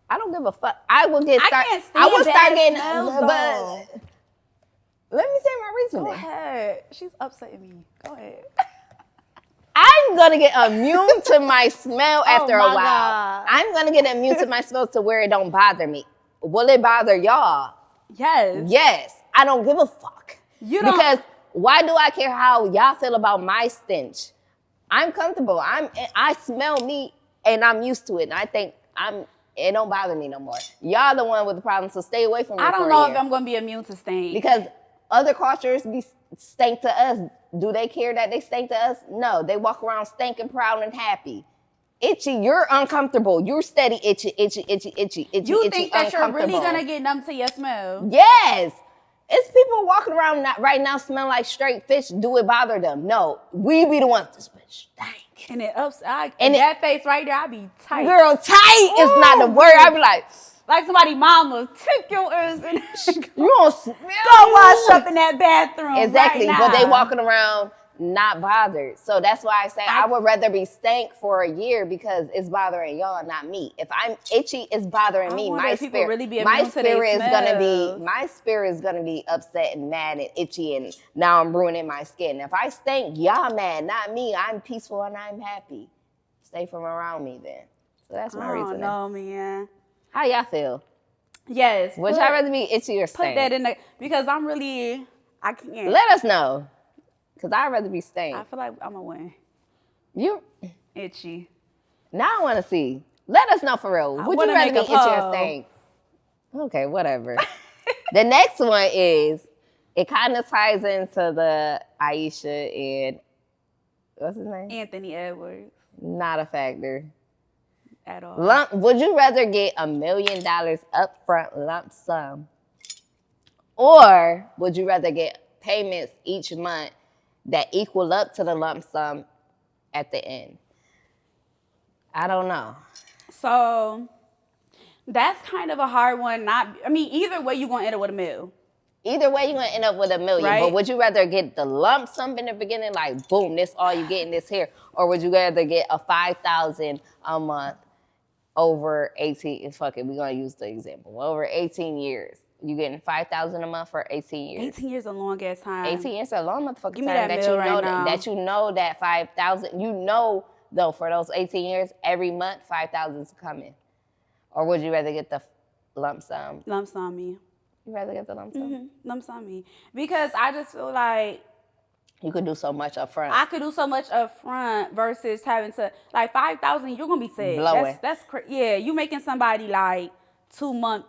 I don't give a fuck. I will get start. I will start getting. But let me say my reasoning. Go ahead. She's upsetting me. Go ahead. I'm gonna get immune to my smell after a while. God. I'm gonna get immune to my smell to where it don't bother me. Will it bother y'all? Yes. Yes. I don't give a fuck. Because why do I care how y'all feel about my stench? I'm comfortable. I smell me and I'm used to it. And I think it don't bother me no more. Y'all the one with the problem, so stay away from me. I don't know if I'm gonna be immune to stink. Because other cultures be stink to us. Do they care that they stink to us? No, they walk around stinking, proud, and happy. Itchy, you're uncomfortable. You're steady itchy. You think that you're really gonna get numb to your smell? Yes. It's people walking around right now smelling like straight fish. Do it bother them? No, we be the ones. This bitch stank. And it ups. And that face right there, I be tight. Girl, tight is not the word. I be like somebody mama, take your ass in. You don't smell. Go wash up in that bathroom. Exactly, right but they walking around not bothered. So that's why I say I would rather be stank for a year because it's bothering y'all, not me. If I'm itchy, it's bothering me. My spirit, really be my spirit is gonna be upset and mad and itchy, and now I'm ruining my skin. If I stink, y'all mad, not me. I'm peaceful and I'm happy. Stay from around me then. So that's my reason. Oh no, man. How y'all feel? Yes. Would y'all rather be itchy or stink? Put that in there because I can't. Let us know. Because I'd rather be stank. I feel like I'm going to win. You? Itchy. Now I want to see. Let us know for real. Would you rather be itchy or stank? Okay, whatever. The next one is, it kind of ties into the Aisha and, what's his name? Anthony Edwards. Not a factor. At all. Would you rather get $1 million upfront lump sum? Or would you rather get payments each month that equal up to the lump sum at the end? I don't know. So that's kind of a hard one. Either way, you're going to end up with $1 million. Either way, you're going to end up with $1 million. Right? But would you rather get the lump sum in the beginning, like, boom, this all you get in this here? Or would you rather get a $5,000 a month over 18, fuck it, we're going to use the example. Over 18 years. You getting $5,000 a month for 18 years. 18 years is a long ass time. 18 years is a long motherfucking Give me time that you know that 5,000, you know though for those 18 years, every month 5,000 is coming. Or would you rather get the lump sum? Lump sum me. You rather get the lump sum? Mm-hmm. Lump sum me. Because I just feel like you could do so much up front. I could do so much up front versus having to, like, 5,000, you're going to be sick. Blowing. That's yeah, you making somebody like 2-month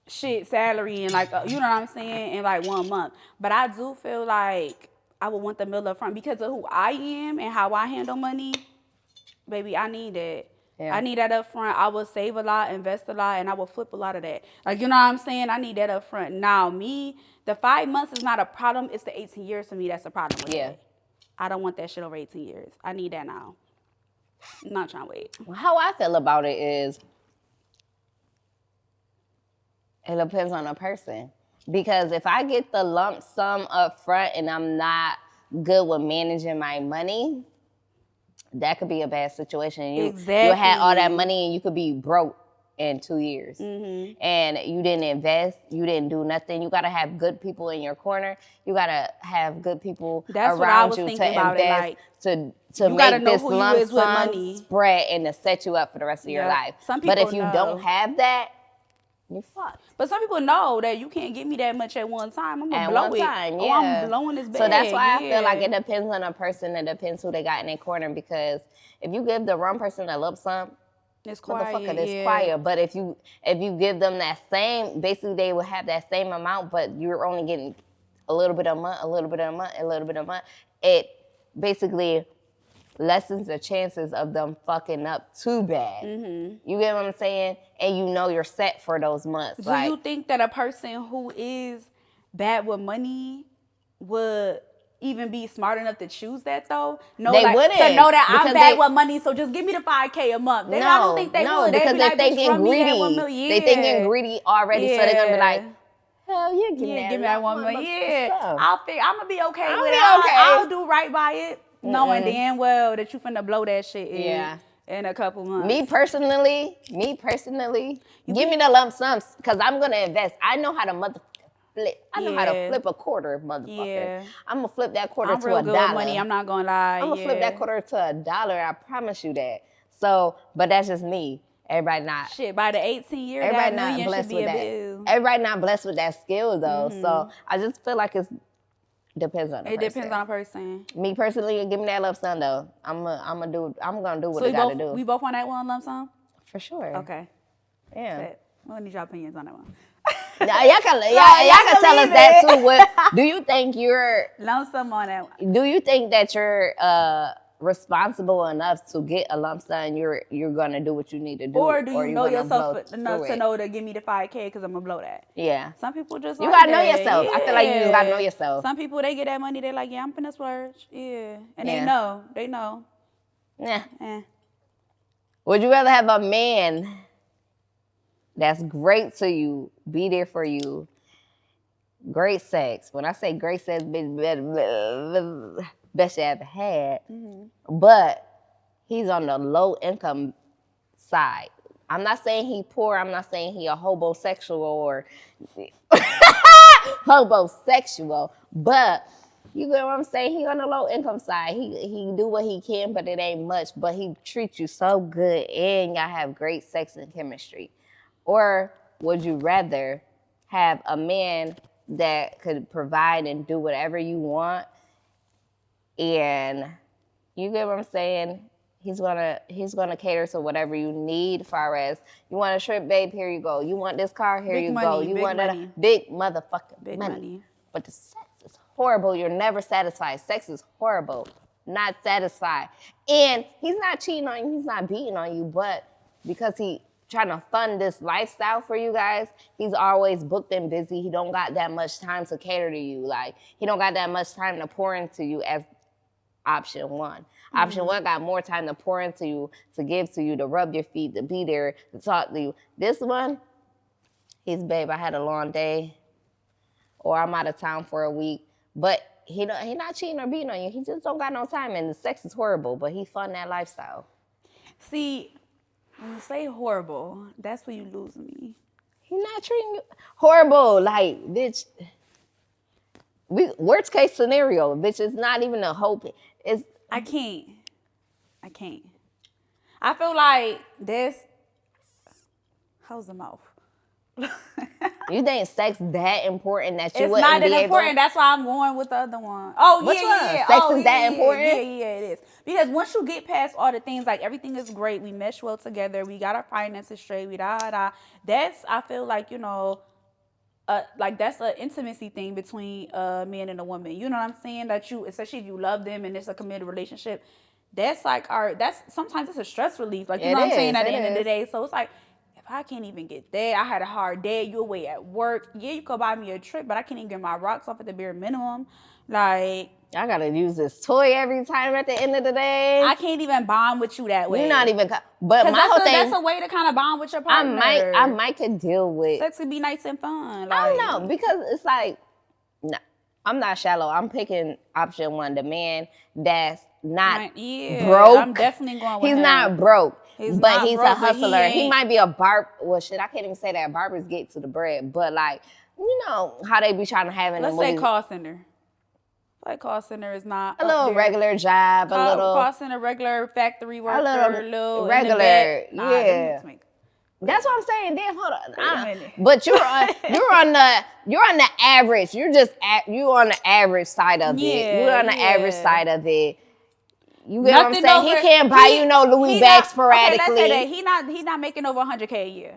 shit salary and like, you know what I'm saying, in like 1 month. But I do feel like I would want the middle up front because of who I am and how I handle money. Baby, I need that. Yeah. I need that up front. I will save a lot, invest a lot, and I will flip a lot of that. Like, you know what I'm saying? I need that up front. Now, me, the 5 months is not a problem. It's the 18 years for me that's a problem with it. I don't want that shit over 18 years. I need that now. I'm not trying to wait. How I feel about it is, it depends on the person. Because if I get the lump sum up front and I'm not good with managing my money, that could be a bad situation. You had all that money and you could be broke in 2 years. Mm-hmm. And you didn't invest. You didn't do nothing. You got to have good people in your corner. You got to have good people around you to invest, to make this lump sum spread and to set you up for the rest of your life. But if you don't have that, you're fucked. But some people know that you can't give me that much at one time. I'm gonna blow it. Oh, I'm blowing this bag. So that's why I feel like it depends on a person. It depends who they got in their corner. Because if you give the wrong person a lump sum, it's quiet. Motherfucker, it's quiet. But if you give them that same, basically they will have that same amount, but you're only getting a little bit a month, a little bit a month, a little bit a month. It basically lessens the chances of them fucking up too bad. Mm-hmm. You get what I'm saying? And you know you're set for those months. Do you think that a person who is bad with money would even be smart enough to choose that though. Wouldn't. To know that I'm bad with money, so just give me the $5K a month. I don't think they would. Because they're like, thinking greedy. They thinking greedy already, so they're gonna be like, hell, you give me that $1 million. Yeah, I'm gonna be okay with it. I'll do right by it, knowing damn well that you finna blow that shit in a couple months. Me personally, give me the lump sums because I'm gonna invest. I know how to flip. I know how to flip a quarter, motherfucker. Yeah. I'm gonna flip that quarter to $1. I'm real good with money. I'm not gonna lie. I'm gonna flip that quarter to $1. I promise you that. So, but that's just me. Everybody not. Shit, by the 18 years, everybody not blessed with that. Everybody not blessed with that skill though. So I just feel like it depends on the person. It depends on a person. Me personally, give me that lump sum though. I'm gonna do what I gotta do. We both on that one lump sum? For sure. Okay. Yeah. What need your opinions on that one? Y'all can tell us that too. What do you think you're lump sum on that one? Do you think that you're responsible enough to get a lump sum? You're gonna do what you need to do, or do you know yourself enough to know to give me the $5K because I'm gonna blow that? Yeah. Some people just you gotta know yourself. Yeah. I feel like you just gotta know yourself. Some people they get that money, they're like, yeah, I'm finna splurge. Yeah, and they know. Yeah. Would you rather have a man that's great to you, be there for you, great sex? When I say great sex, best you ever had, but he's on the low income side. I'm not saying he poor. I'm not saying he a hobosexual or hobosexual, but you get what I'm saying? He on the low income side. He do what he can, but it ain't much. But he treats you so good, and y'all have great sex and chemistry. Or would you rather have a man that could provide and do whatever you want, and you get what I'm saying? He's gonna cater to whatever you need. As far as you want a trip, babe, here you go. You want this car, here you go. You want a big motherfucking money. But the sex is horrible. You're never satisfied. Sex is horrible. Not satisfied. And he's not cheating on you. He's not beating on you. But because he trying to fund this lifestyle for you guys, he's always booked and busy. He don't got that much time to cater to you. Like, he don't got that much time to pour into you as option one. Option one got more time to pour into you, to give to you, to rub your feet, to be there, to talk to you. This one, he's, babe, I had a long day, or I'm out of town for a week. But he not cheating or beating on you. He just don't got no time, and the sex is horrible, but he fund that lifestyle. See, when you say horrible, that's when you lose me. He not treating you horrible. Like, bitch, worst case scenario, bitch, it's not even a hope. I can't. I feel like this. How's the mouth? You think sex that important that you it's wouldn't not be that important. able? That's why I'm going with the other one. Oh, which yeah. Sex is that important? Yeah, it is. Because once you get past all the things, like everything is great. We mesh well together. We got our finances straight. That's, I feel like, like that's an intimacy thing between a man and a woman. You know what I'm saying? That you, especially if you love them and it's a committed relationship, that's like sometimes it's a stress relief. Like, you know what I'm saying? At the end of the day. So it's like, if I can't even get that, I had a hard day, you away at work. Yeah, you could buy me a trip, but I can't even get my rocks off at the bare minimum. Like, I gotta use this toy every time at the end of the day. I can't even bond with you that way. You're not even, but my whole thing. That's a way to kind of bond with your partner. I might could deal with. Sex would be nice and fun. Like, I don't know, because it's like, no, I'm not shallow. I'm picking option one, the man that's not broke. I'm definitely going with him. He's not broke. He's a hustler. He might be a well, shit, I can't even say that. Barbers get to the bread. But, like, you know how they be trying to have in the movies. Let's say call center. Like, call center is not a little regular job, a little. Call center, regular factory worker, a little regular, yeah. That's what I'm saying. Damn, hold on. But you're on the average. You're on the average side of it. You're on the average side of it. You get what I'm saying? He can't buy you no Louis bags sporadically. Okay, let's say that he not making over $100K a year.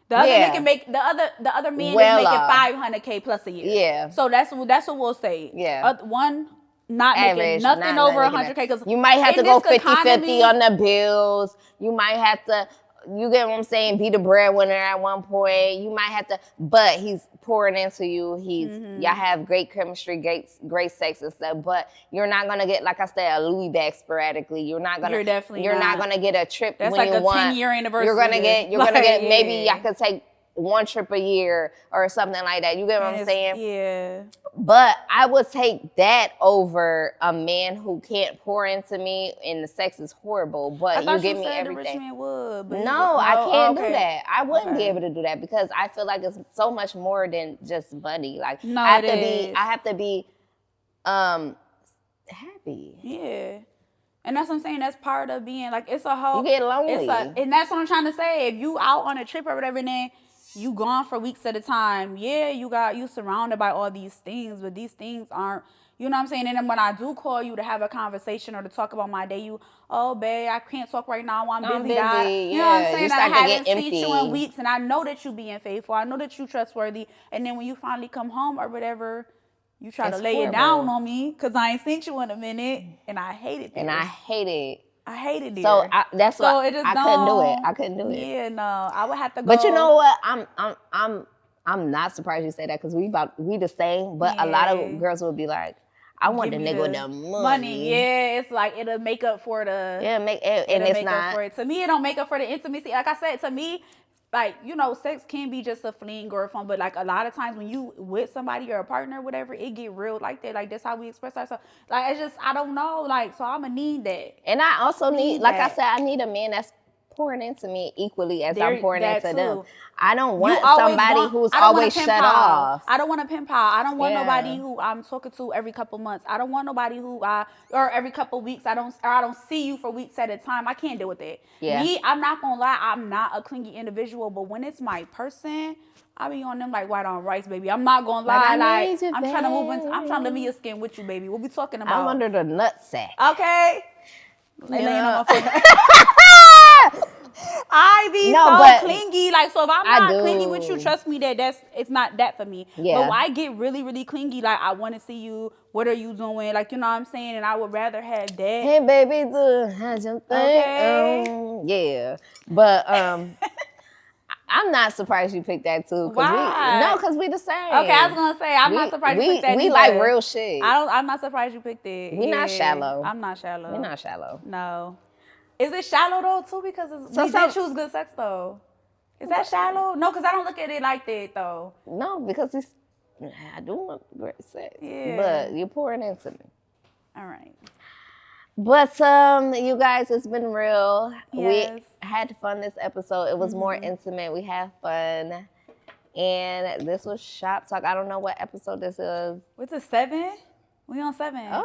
The other man is making $500K plus a year. Yeah. So that's what we'll say. Yeah. One not making nothing over $100K, because you might have to go 50-50 on the bills. You might have to, you get what I'm saying, be the breadwinner at one point. You might have to, but he's pouring into you. Y'all have great chemistry, great sex and stuff. But you're not gonna get, like I said, a Louis bag sporadically. You're not gonna get a trip. That's when like you a 10-year anniversary. You're gonna get maybe y'all could take one trip a year or something like that. You get what I'm saying? Yeah. But I would take that over a man who can't pour into me and the sex is horrible, but you give me everything. The rich man would, but I can't do that. I wouldn't be able to do that because I feel like it's so much more than just money. Like I have to be happy. Yeah. And that's what I'm saying. That's part of being like, it's a whole. You get lonely. And that's what I'm trying to say. If you out on a trip or whatever, then you gone for weeks at a time. Yeah, you surrounded by all these things, but these things aren't, you know what I'm saying? And then when I do call you to have a conversation or to talk about my day, oh, babe, I can't talk right now. I'm busy. You know what I'm saying? I haven't seen you in weeks, and I know that you being faithful. I know that you trustworthy. And then when you finally come home or whatever, you try to lay it down on me because I ain't seen you in a minute, and I hated it. I hated it. So that's why I couldn't do it. Yeah, no, I would have to go. But you know what? I'm not surprised you say that because we the same. But a lot of girls will be like, I want the nigga with the money. Yeah, it's like it'll make up for the. Yeah, and it's not. To me, it don't make up for the intimacy. Like I said, to me, like, you know, sex can be just a fling or a fun, but like a lot of times when you with somebody or a partner or whatever, it get real like that. Like that's how we express ourselves. Like it's just, I don't know. Like, so I'ma need that. And I also need, like I said, I need a man that's pouring into me equally as I'm pouring into them. I don't want somebody who's always shut off. I don't want a pen pal. I don't want nobody who I'm talking to every couple months. I don't want nobody who or every couple weeks. I don't see you for weeks at a time. I can't deal with it. Yeah. Me, I'm not gonna lie, I'm not a clingy individual, but when it's my person, I be on them like white on rice, baby. I'm not gonna lie. Like I'm trying to move into, I'm trying to live in your skin with you, baby. What we talking about? I'm under the nutsack. Okay. I be clingy. Like, so if I'm not clingy with you, trust me that it's not that for me. Yeah. But when I get really, really clingy, like I want to see you. What are you doing? Like, you know what I'm saying? And I would rather have that. Hey, baby, how's your thing? Okay. Yeah. But I'm not surprised you picked that too. Why? Because we the same. Okay, I was gonna say I'm not surprised you picked that. We like real shit. I'm not surprised you picked it. We not shallow. I'm not shallow. We're not shallow. No. Is it shallow though too? Because we did choose good sex though. Is that shallow? No, because I don't look at it like that though. No, because I do want great sex. Yeah. But you're pouring into me. All right. But you guys, it's been real. Yes. We had fun this episode. It was more intimate. We had fun. And this was Shop Talk. I don't know what episode this is. What's it, 7? We on 7.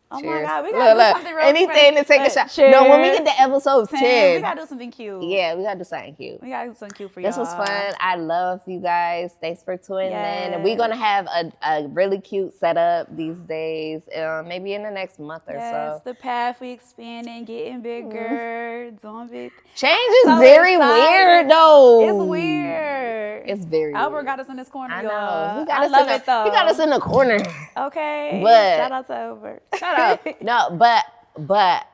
Oh cheers. My God, we gotta do something real anything to take a shot. Cheers. No, when we get to episode 10, we gotta do something cute. Yeah, we gotta do something cute. We gotta do something cute for y'all. This was fun. I love you guys. Thanks for tuning in. And we're gonna have a really cute setup these days, maybe in the next month or so. Yes, the path we expanding, getting bigger, doing big. Change is very weird though. It's weird. It's very Albert weird. got us in this corner, I y'all. know. I love it though. He got us in the corner. Okay. But shout out to Albert. Shout out. No, but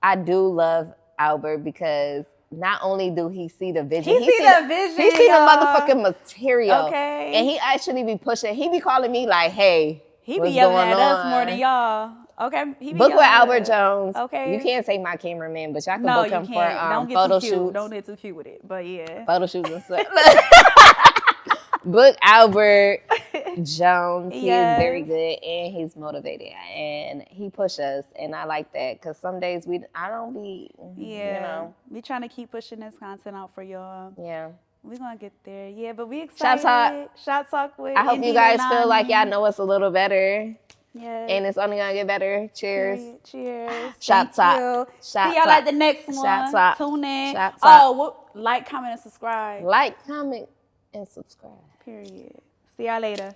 I do love Albert because not only do he see the vision, he see the vision. He see the motherfucking material. Okay. And he actually be pushing. He be calling me like, hey, he be yelling at us more than y'all. Okay. He be book with Albert Jones. Okay. You can't say my cameraman, but y'all can book him for photo shoots. Don't get too cute with it. But yeah. Photo shoots and stuff. Book Albert Jones. He is very good and he's motivated and he pushes and I like that because some days I don't be, you know. We trying to keep pushing this content out for y'all. Yeah. We're going to get there. Yeah, but we excited. Shop Talk with I hope you guys feel like y'all know us a little better. Yes. And it's only going to get better. Cheers. Cheers. Shop Talk. See y'all at the next one. Shop Talk. Tune in. Shop Talk. Like, comment, and subscribe. Like, comment, and subscribe. Period. See y'all later.